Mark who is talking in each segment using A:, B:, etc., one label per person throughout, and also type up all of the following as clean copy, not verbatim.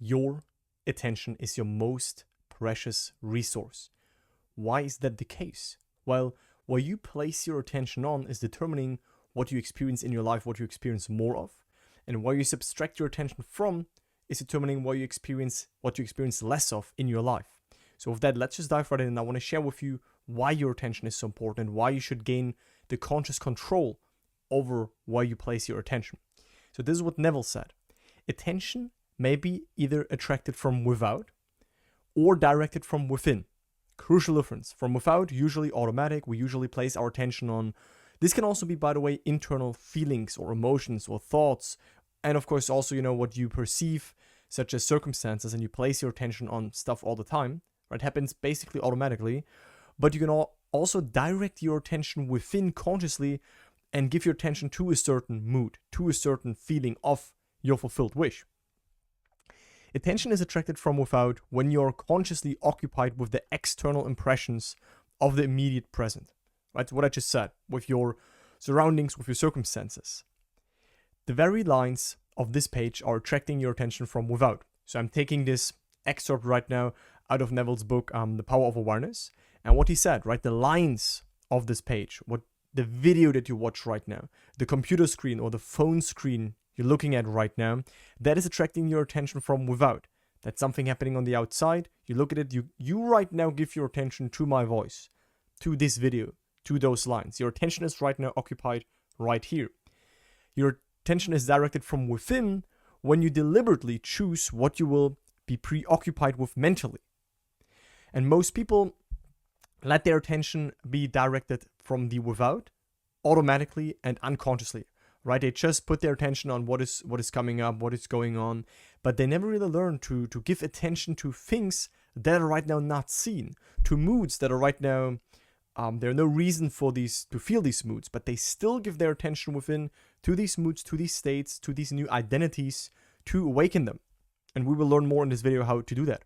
A: your attention is your most precious resource. Why is that the case? Well, where you place your attention on is determining what you experience in your life, what you experience more of, and where you subtract your attention from is determining what you experience less of in your life. So with that, let's just dive right in, and I want to share with you why your attention is so important and why you should gain the conscious control over where you place your attention. So this is what Neville said. Attention may be either attracted from without or directed from within. Crucial difference. From without, usually automatic, we usually place our attention on. This can also be, by the way, internal feelings or emotions or thoughts. And of course, also, what you perceive, such as circumstances, and you place your attention on stuff all the time. Right? Happens basically automatically. But you can also direct your attention within consciously and give your attention to a certain mood, to a certain feeling of your fulfilled wish. Attention is attracted from without when you're consciously occupied with the external impressions of the immediate present. Right? What I just said, with your surroundings, with your circumstances. The very lines of this page are attracting your attention from without. So I'm taking this excerpt right now out of Neville's book, The Power of Awareness. And what he said, right? The lines of this page, the video that you watch right now, the computer screen or the phone screen you're looking at right now, that is attracting your attention from without. That's something happening on the outside. You look at it, you right now give your attention to my voice, to this video, to those lines. Your attention is right now occupied right here. Your attention is directed from within when you deliberately choose what you will be preoccupied with mentally. And most people let their attention be directed from the without automatically and unconsciously. Right? They just put their attention on what is coming up, what is going on, but they never really learn to give attention to things that are right now not seen, to moods that are right now, there are no reason for these to feel these moods, but they still give their attention within to these moods, to these states, to these new identities, to awaken them. And we will learn more in this video how to do that.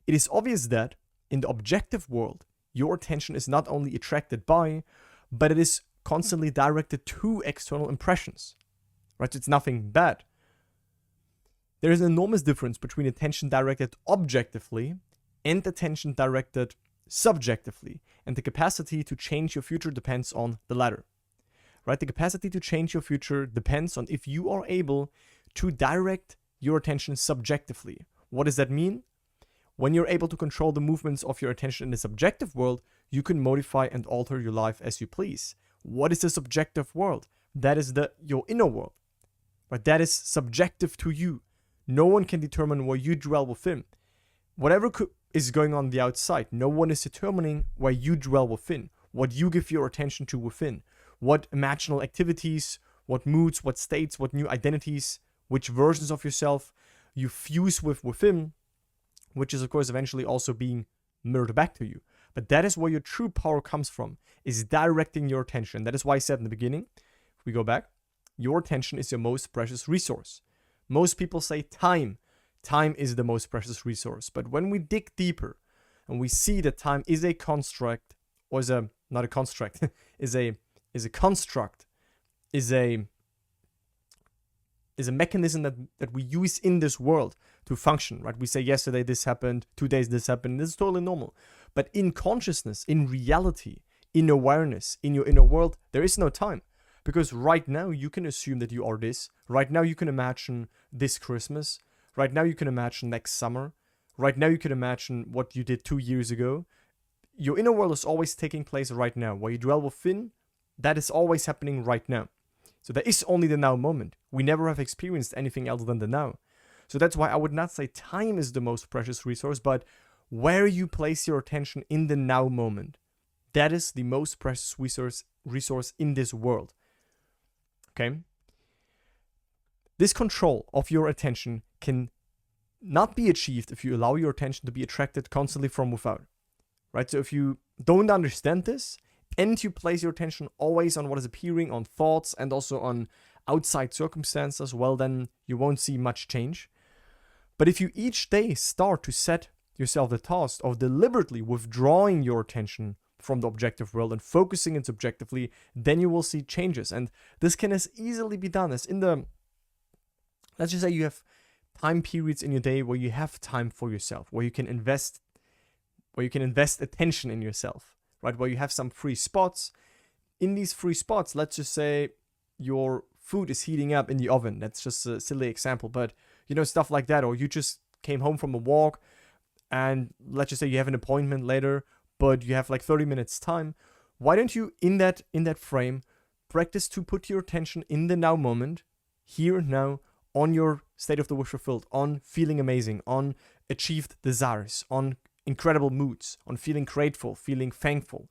A: It is obvious that in the objective world, your attention is not only attracted by, but it is constantly directed to external impressions, right? It's nothing bad. There is an enormous difference between attention directed objectively and attention directed subjectively, and the capacity to change your future depends on the latter, right? The capacity to change your future depends on if you are able to direct your attention subjectively. What does that mean? When you're able to control the movements of your attention in the subjective world, you can modify and alter your life as you please. What is the subjective world? That is your inner world. Right? That is subjective to you. No one can determine where you dwell within. Whatever is going on the outside, no one is determining where you dwell within, what you give your attention to within, what imaginal activities, what moods, what states, what new identities, which versions of yourself you fuse with within, which is of course eventually also being mirrored back to you. But that is where your true power comes from, is directing your attention. That is why I said in the beginning, if we go back, your attention is your most precious resource. Most people say time. Time is the most precious resource. But when we dig deeper and we see that time is a construct, or is a construct, is a mechanism that we use in this world to function, right? We say yesterday this happened, 2 days this happened, this is totally normal. But in consciousness, in reality, in awareness, in your inner world, there is no time. Because right now you can assume that you are this. Right now you can imagine this Christmas. Right now you can imagine next summer. Right now you can imagine what you did 2 years ago. Your inner world is always taking place right now. Where you dwell within, that is always happening right now. So there is only the now moment. We never have experienced anything else than the now. So that's why I would not say time is the most precious resource, but where you place your attention in the now moment. That is the most precious resource in this world. Okay? This control of your attention can not be achieved if you allow your attention to be attracted constantly from without. Right? So if you don't understand this, and you place your attention always on what is appearing, on thoughts, and also on outside circumstances, well, then you won't see much change. But if you each day start to set yourself the task of deliberately withdrawing your attention from the objective world and focusing it subjectively, then you will see changes. And this can as easily be done as in the, let's just say you have time periods in your day where you have time for yourself, where you can invest attention in yourself, right? Where you have some free spots. In these free spots, let's just say your food is heating up in the oven. That's just a silly example, but stuff like that. Or you just came home from a walk and let's just say you have an appointment later, but you have like 30 minutes time. Why don't you, in that frame, practice to put your attention in the now moment, here and now, on your state of the wish fulfilled, on feeling amazing, on achieved desires, on incredible moods, on feeling grateful, feeling thankful,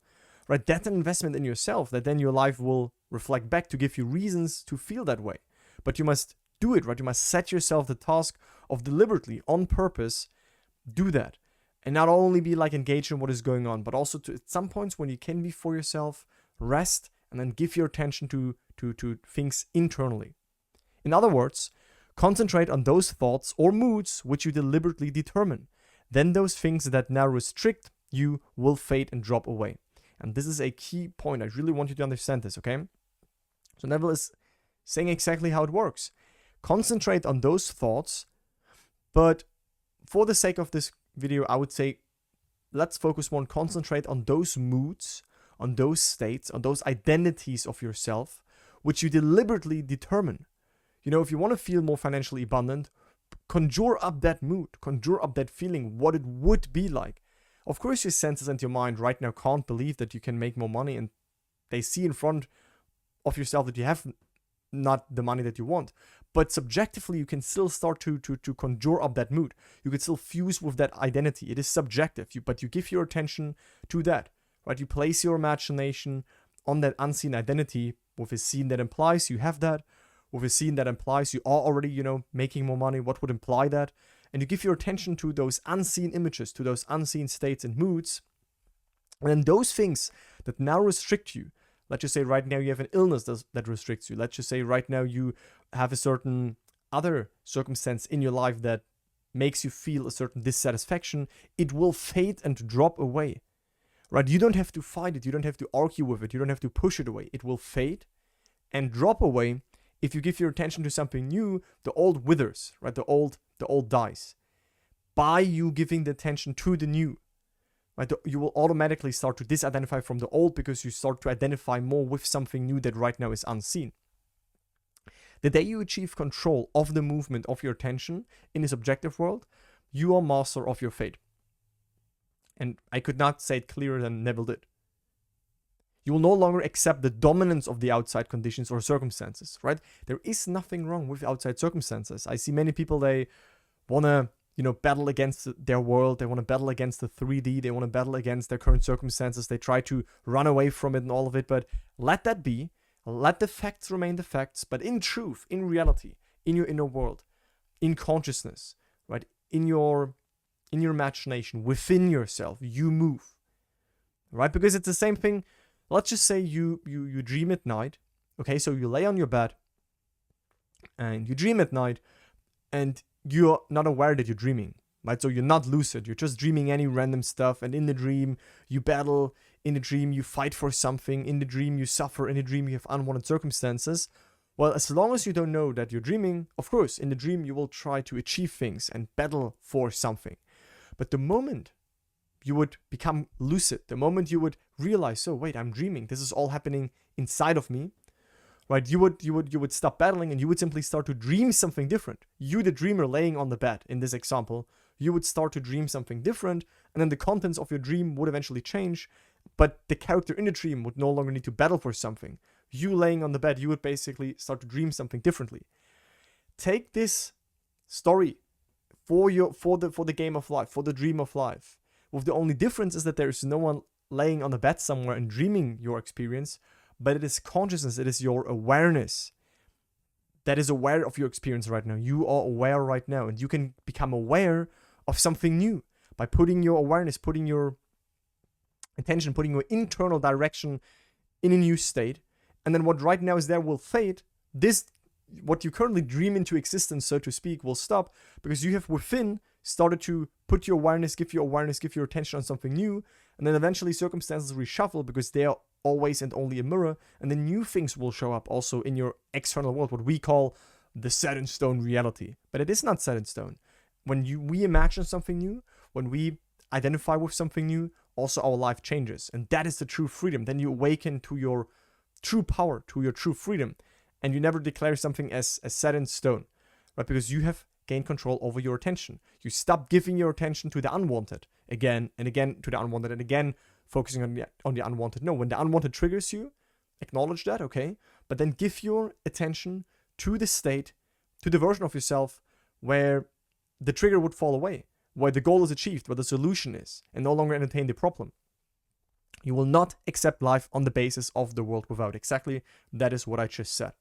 A: right? That's an investment in yourself that then your life will reflect back to give you reasons to feel that way. But you must do it, right? You must set yourself the task of deliberately, on purpose, do that. And not only be like engaged in what is going on, but also to, at some points when you can be for yourself, rest and then give your attention to things internally. In other words, concentrate on those thoughts or moods which you deliberately determine. Then those things that now restrict you will fade and drop away. And this is a key point. I really want you to understand this, okay? So Neville is saying exactly how it works. Concentrate on those thoughts, but for the sake of this video, I would say let's focus more on concentrate on those moods, on those states, on those identities of yourself, which you deliberately determine. If you want to feel more financially abundant, conjure up that mood, conjure up that feeling, what it would be like. Of course, your senses and your mind right now can't believe that you can make more money, and they see in front of yourself that you have not the money that you want. But subjectively, you can still start to conjure up that mood. You can still fuse with that identity. It is subjective, but you give your attention to that, right? You place your imagination on that unseen identity with a scene that implies you have that, with a scene that implies you are already, making more money. What would imply that? And you give your attention to those unseen images, to those unseen states and moods. And then those things that now restrict you, let's just say right now you have an illness that restricts you. Let's just say right now you have a certain other circumstance in your life that makes you feel a certain dissatisfaction. It will fade and drop away, right? You don't have to fight it. You don't have to argue with it. You don't have to push it away. It will fade and drop away. If you give your attention to something new, the old withers, right? The old dies. By you giving the attention to the new, right? You will automatically start to disidentify from the old because you start to identify more with something new that right now is unseen. The day you achieve control of the movement of your attention in this objective world, you are master of your fate. And I could not say it clearer than Neville did. You will no longer accept the dominance of the outside conditions or circumstances, right? There is nothing wrong with outside circumstances. I see many people, they want to, battle against their world. They want to battle against the 3D. They want to battle against their current circumstances. They try to run away from it and all of it, but let that be. Let the facts remain the facts. But in truth, in reality, in your inner world, in consciousness, right? In your imagination, within yourself, you move, right? Because it's the same thing. Let's just say you dream at night, okay? So you lay on your bed and you dream at night and you're not aware that you're dreaming, right? So you're not lucid. You're just dreaming any random stuff. And in the dream, you battle. In the dream, you fight for something. In the dream, you suffer. In the dream, you have unwanted circumstances. Well, as long as you don't know that you're dreaming, of course, in the dream, you will try to achieve things and battle for something. But the moment you would become lucid, the moment you would realize, oh wait, I'm dreaming, this is all happening inside of me, right? You would stop battling and you would simply start to dream something different. You, the dreamer laying on the bed in this example, you would start to dream something different, and then the contents of your dream would eventually change, but the character in the dream would no longer need to battle for something. You laying on the bed, you would basically start to dream something differently. Take this story for the game of life, for the dream of life. With the only difference is that there is no one laying on the bed somewhere and dreaming your experience, but it is consciousness, it is your awareness that is aware of your experience right now. You are aware right now, and you can become aware of something new by putting your awareness, putting your attention, putting your internal direction in a new state. And then what right now is there will fade. This, what you currently dream into existence, so to speak, will stop because you have within started to put your awareness, give your attention on something new, and then eventually circumstances reshuffle because they are always and only a mirror, and then new things will show up also in your external world, what we call the set in stone reality. But it is not set in stone. When we imagine something new, when we identify with something new, also our life changes. And that is the true freedom. Then you awaken to your true power, to your true freedom. And you never declare something as set in stone, right? Because you have gained control over your attention. You stop giving your attention to the unwanted again and again, to the unwanted, and again focusing on the unwanted. No, when the unwanted triggers you, acknowledge that, okay? But then give your attention to the state, to the version of yourself where the trigger would fall away, where the goal is achieved, where the solution is, and no longer entertain the problem. You will not accept life on the basis of the world without. Exactly, that is what I just said.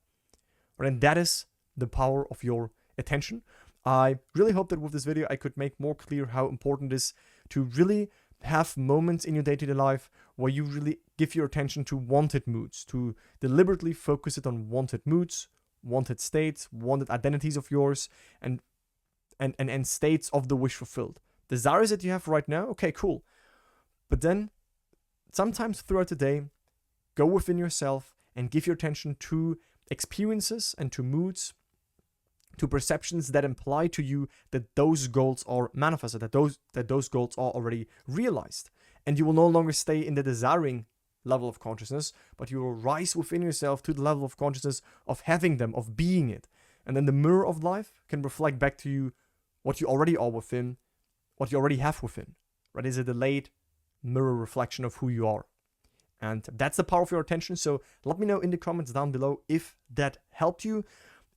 A: And that is the power of your attention. I really hope that with this video I could make more clear how important it is to really have moments in your day-to-day life where you really give your attention to wanted moods, to deliberately focus it on wanted moods, wanted states, wanted identities of yours, and states of the wish fulfilled. Desires that you have right now, okay, cool. But then sometimes throughout the day, go within yourself and give your attention to experiences and to moods, to perceptions that imply to you that those goals are manifested, that those goals are already realized. And you will no longer stay in the desiring level of consciousness, but you will rise within yourself to the level of consciousness of having them, of being it. And then the mirror of life can reflect back to you what you already are within, what you already have within, right? Is a delayed mirror reflection of who you are. And that's the power of your attention. So let me know in the comments down below if that helped you.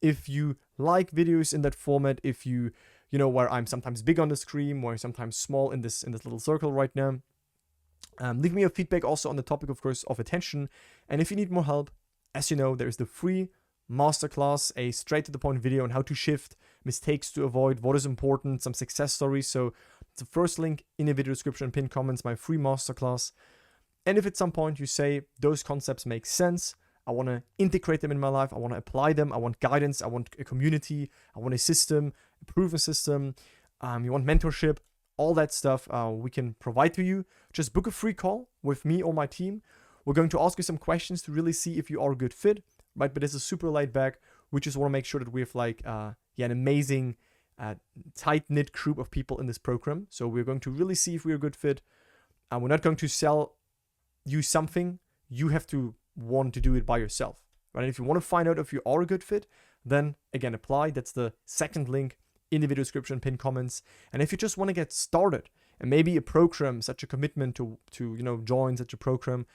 A: If you like videos in that format, if you know, where I'm sometimes big on the screen, where I'm sometimes small in this little circle right now. Leave me your feedback also on the topic, of course, of attention. And if you need more help, as you know, there is the free masterclass, a straight to the point video on how to shift, mistakes to avoid, what is important, some success stories. So it's the first link in the video description, pinned comments, my free masterclass. And if at some point you say those concepts make sense, I want to integrate them in my life, I want to apply them, I want guidance, I want a community, I want a system, a proven system, you want mentorship, all that stuff we can provide to you. Just book a free call with me or my team. We're going to ask you some questions to really see if you are a good fit, right? But this is super laid back. We just want to make sure that we have like an amazing, tight-knit group of people in this program. So we're going to really see if we're a good fit. We're not going to sell you something. You have to want to do it by yourself, right? And if you want to find out if you are a good fit, then again, apply. That's the second link in the video description, pinned comments. And if you just want to get started, and maybe a program, such a commitment to join such a program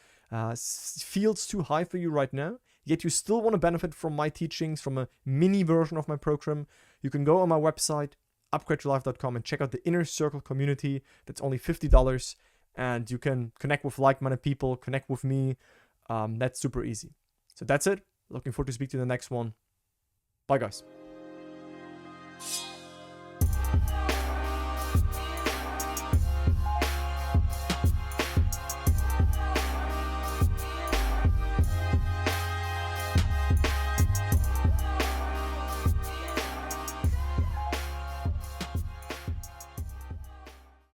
A: feels too high for you right now, yet you still want to benefit from my teachings, from a mini version of my program, you can go on my website, upgradeyourlife.com, and check out the Inner Circle community. That's only $50, and you can connect with like-minded people, connect with me. That's super easy. So that's it. Looking forward to speak to you in the next one. Bye, guys.